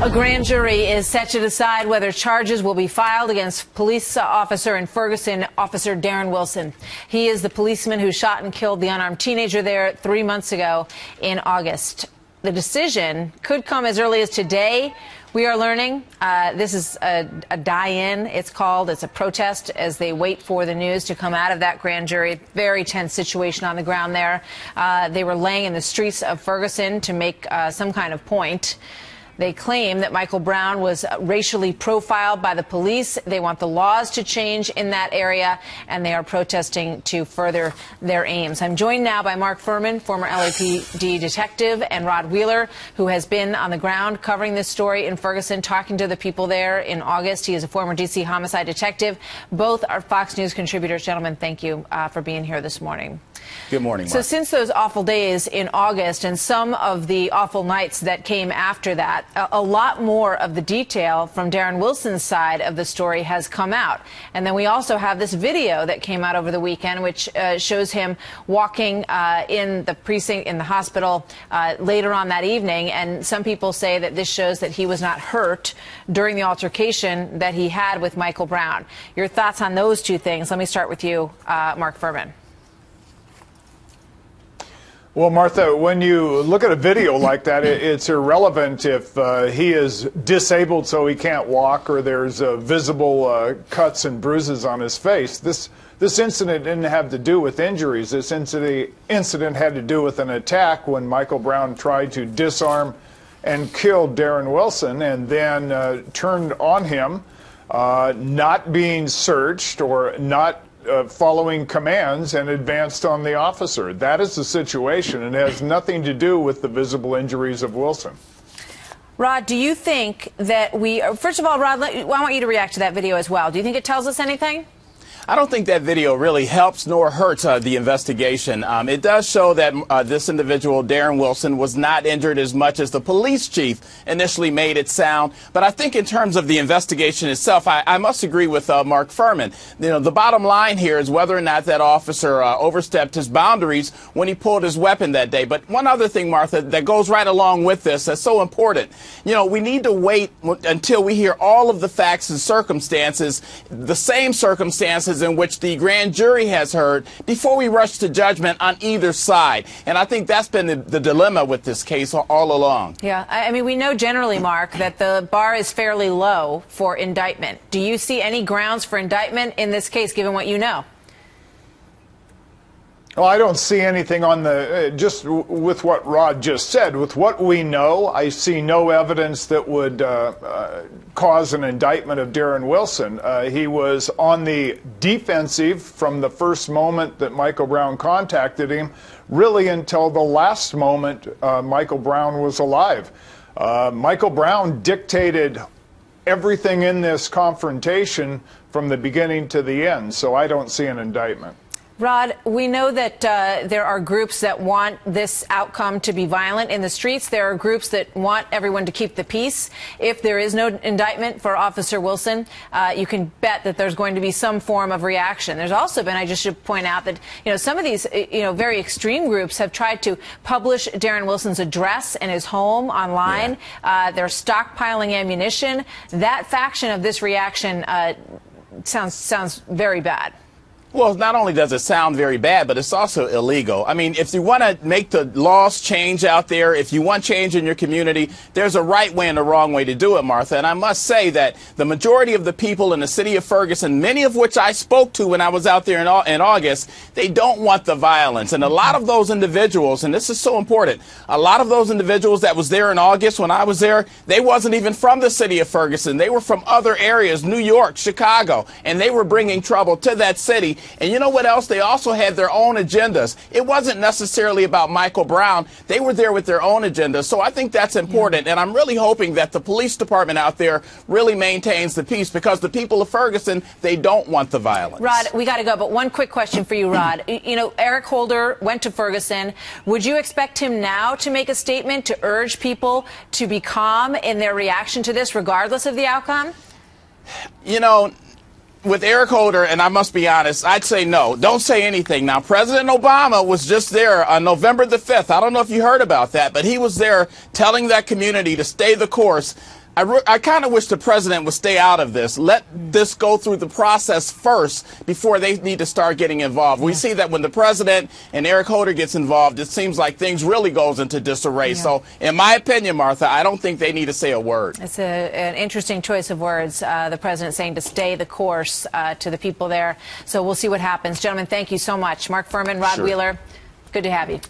A grand jury is set to decide whether charges will be filed against police officer in Ferguson, Officer Darren Wilson. He is the policeman who shot and killed the unarmed teenager there 3 months ago in August. The decision could come as early as today. We are learning this is a die-in, it's called. It's a protest as they wait for the news to come out of that grand jury. Very tense situation on the ground there. They were laying in the streets of Ferguson to make some kind of point. They claim that Michael Brown was racially profiled by the police. They want the laws to change in that area, and they are protesting to further their aims. I'm joined now by Mark Furman, former LAPD detective, and Rod Wheeler, who has been on the ground covering this story in Ferguson, talking to the people there in August. He is a former D.C. homicide detective. Both are Fox News contributors. Gentlemen, thank you for being here this morning. Good morning, Mark. So since those awful days in August and some of the awful nights that came after that, a lot more of the detail from Darren Wilson's side of the story has come out. And then we also have this video that came out over the weekend, which shows him walking in the precinct in the hospital later on that evening. And some people say that this shows that he was not hurt during the altercation that he had with Michael Brown. Your thoughts on those two things? Let me start with you, Mark Furman. Well, Martha, when you look at a video like that, it's irrelevant if he is disabled so he can't walk or there's visible cuts and bruises on his face. This incident didn't have to do with injuries. This incident had to do with an attack when Michael Brown tried to disarm and kill Darren Wilson and then turned on him, not being searched or not following commands, and advanced on the officer. That is the situation, and it has nothing to do with the visible injuries of Wilson. Rod, do you think that first of all, Rod, I want you to react to that video as well. Do you think it tells us anything? I don't think that video really helps nor hurts the investigation. It does show that this individual, Darren Wilson, was not injured as much as the police chief initially made it sound. But I think in terms of the investigation itself, I must agree with Mark Furman. You know, the bottom line here is whether or not that officer overstepped his boundaries when he pulled his weapon that day. But one other thing, Martha, that goes right along with this that's so important. You know, we need to wait until we hear all of the facts and circumstances, the same circumstances in which the grand jury has heard, before we rush to judgment on either side. And I think that's been the dilemma with this case all along. Yeah, I mean, we know generally, Mark, that the bar is fairly low for indictment. Do you see any grounds for indictment in this case, given what you know? Well, I don't see anything on the, just with what Rod just said. With what we know, I see no evidence that would cause an indictment of Darren Wilson. He was on the defensive from the first moment that Michael Brown contacted him, really until the last moment Michael Brown was alive. Michael Brown dictated everything in this confrontation from the beginning to the end, so I don't see an indictment. Rod, we know that there are groups that want this outcome to be violent in the streets. There are groups that want everyone to keep the peace. If there is no indictment for Officer Wilson, you can bet that there's going to be some form of reaction. There's also been, I just should point out that, you know, some of these, very extreme groups have tried to publish Darren Wilson's address and his home online. Yeah. They're stockpiling ammunition. That faction of this reaction sounds very bad. Well, not only does it sound very bad, but it's also illegal. I mean, if you want to make the laws change out there, if you want change in your community, there's a right way and a wrong way to do it, Martha. And I must say that the majority of the people in the city of Ferguson, many of which I spoke to when I was out there in August, they don't want the violence. And a lot of those individuals, and this is so important, a lot of those individuals that was there in August when I was there, they wasn't even from the city of Ferguson. They were from other areas, New York, Chicago, and they were bringing trouble to that city. And you know what else? They also had their own agendas. It wasn't necessarily about Michael Brown. They were there with their own agendas. So I think that's important. And I'm really hoping that the police department out there really maintains the peace, because the people of Ferguson, they don't want the violence. Rod, we got to go. But one quick question for you, Rod. You know, Eric Holder went to Ferguson. Would you expect him now to make a statement to urge people to be calm in their reaction to this, regardless of the outcome? You know, with Eric Holder, and I must be honest, I'd say no. Don't say anything. Now, President Obama was just there on November the 5th. I don't know if you heard about that, but he was there telling that community to stay the course. I kind of wish the president would stay out of this. Let this go through the process first before they need to start getting involved. We see that when the president and Eric Holder gets involved, it seems like things really goes into disarray. So in my opinion, Martha, I don't think they need to say a word. It's an interesting choice of words, the president saying to stay the course to the people there. So we'll see what happens. Gentlemen, thank you so much. Mark Furman, Rod Wheeler, good to have you.